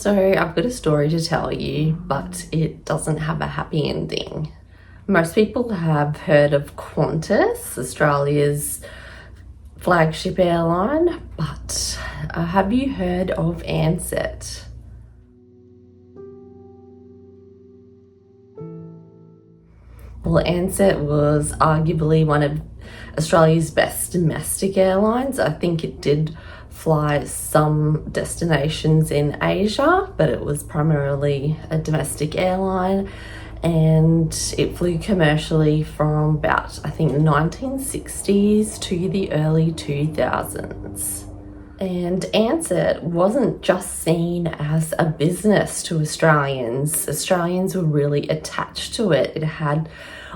So I've got a story to tell you, but it doesn't have a happy ending. Most people have heard of Qantas, Australia's flagship airline, but have you heard of Ansett? Well, Ansett was arguably one of Australia's best domestic airlines. I think it did fly some destinations in Asia, but it was primarily a domestic airline, and it flew commercially from about, I think, the 1960s to the early 2000s. And Ansett wasn't just seen as a business to Australians. Australians were really attached to it. It had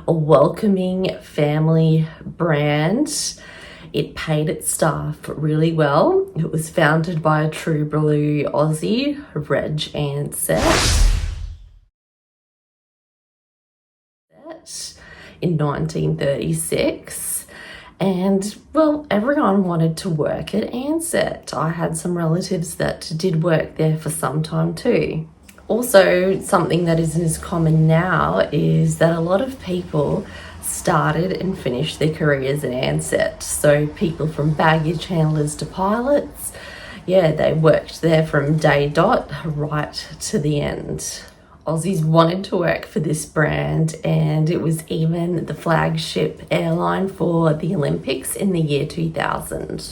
a welcoming family brand. It paid its staff really well. It was founded by a true blue Aussie, Reg Ansett, in 1936. And well, everyone wanted to work at Ansett. I had some relatives that did work there for some time too. Also, something that isn't as common now is that a lot of people started and finished their careers at Ansett. So people from baggage handlers to pilots, they worked there from day dot right to the end. Aussies wanted to work for this brand, and it was even the flagship airline for the Olympics in the year 2000.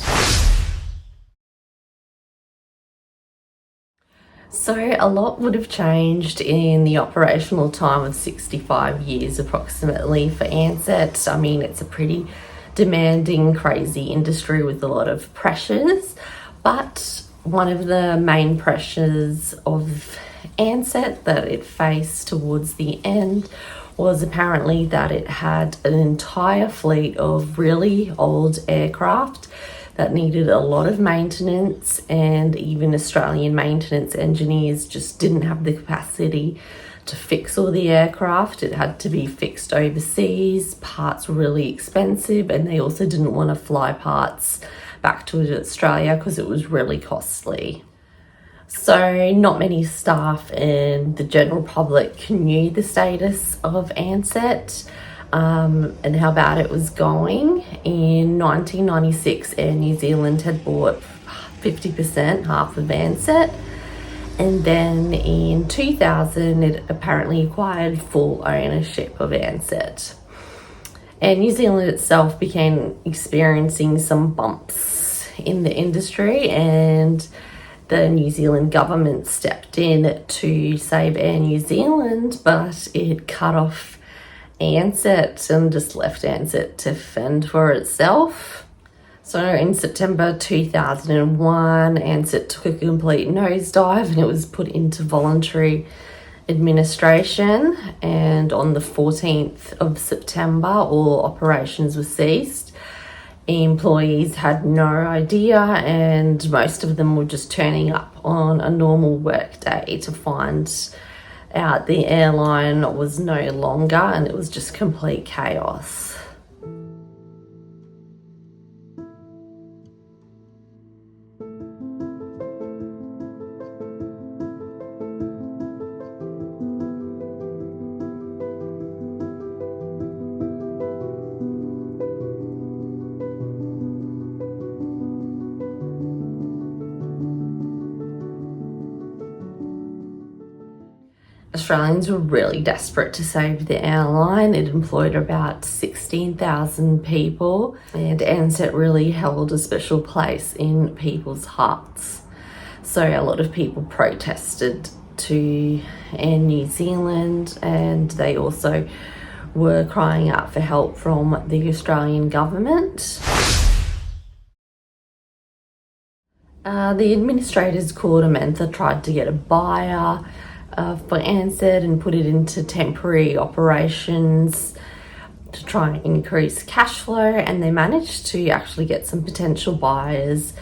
So a lot would have changed in the operational time of 65 years approximately for Ansett. I mean, it's a pretty demanding, crazy industry with a lot of pressures, but one of the main pressures of Ansett that it faced towards the end was apparently that it had an entire fleet of really old aircraft that needed a lot of maintenance, and even Australian maintenance engineers just didn't have the capacity to fix all the aircraft. It had to be fixed overseas. Parts were really expensive, and they also didn't want to fly parts back to Australia because it was really costly. So not many staff and the general public knew the status of Ansett and how bad it was going. In 1996, Air New Zealand had bought 50%, half of Ansett. And then in 2000, it apparently acquired full ownership of Ansett. And New Zealand itself began experiencing some bumps in the industry, and the New Zealand government stepped in to save Air New Zealand, but it cut off Ansett and just left Ansett to fend for itself. So in September 2001, Ansett took a complete nosedive and it was put into voluntary administration. And on the 14th of September, all operations were ceased. Employees had no idea, and most of them were just turning up on a normal work day to find out the airline was no longer, and it was just complete chaos. Australians were really desperate to save the airline. It employed about 16,000 people, and Ansett really held a special place in people's hearts. So a lot of people protested to Air New Zealand, and they also were crying out for help from the Australian government. The administrators called Ansett, tried to get a buyer for Ansett and put it into temporary operations to try and increase cash flow, and they managed to actually get some potential buyers,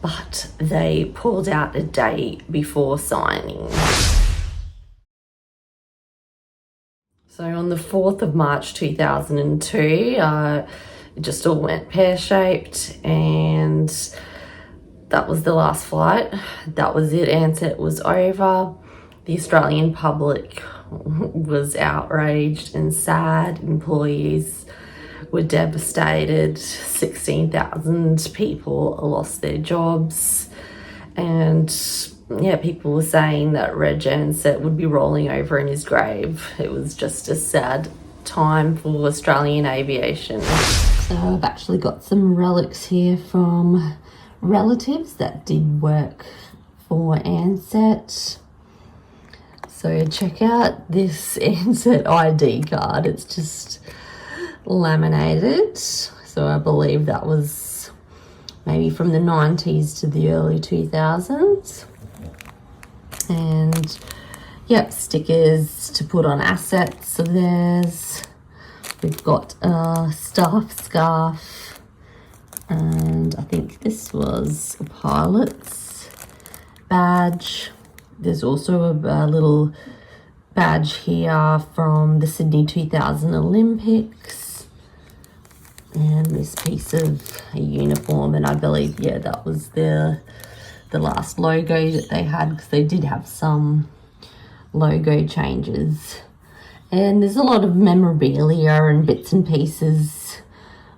but they pulled out a day before signing. So on the 4th of March 2002, it just all went pear-shaped, and that was the last flight. That was it. Ansett was over. The Australian public was outraged and sad. Employees were devastated. 16,000 people lost their jobs. And yeah, people were saying that Reg Ansett would be rolling over in his grave. It was just a sad time for Australian aviation. So I've actually got some relics here from relatives that did work for Ansett. So check out this Ansett ID card. It's just laminated. So I believe that was maybe from the 90s to the early 2000s. And yep, stickers to put on assets of theirs. We've got a staff scarf, and I think this was a pilot's badge. There's also a little badge here from the Sydney 2000 Olympics, and this piece of a uniform, and I believe, yeah, that was the last logo that they had, because they did have some logo changes. And there's a lot of memorabilia and bits and pieces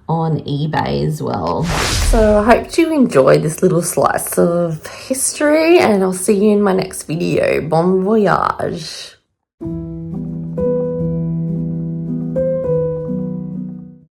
on eBay as well. So I hope you enjoyed this little slice of history, and I'll see you in my next video. Bon voyage.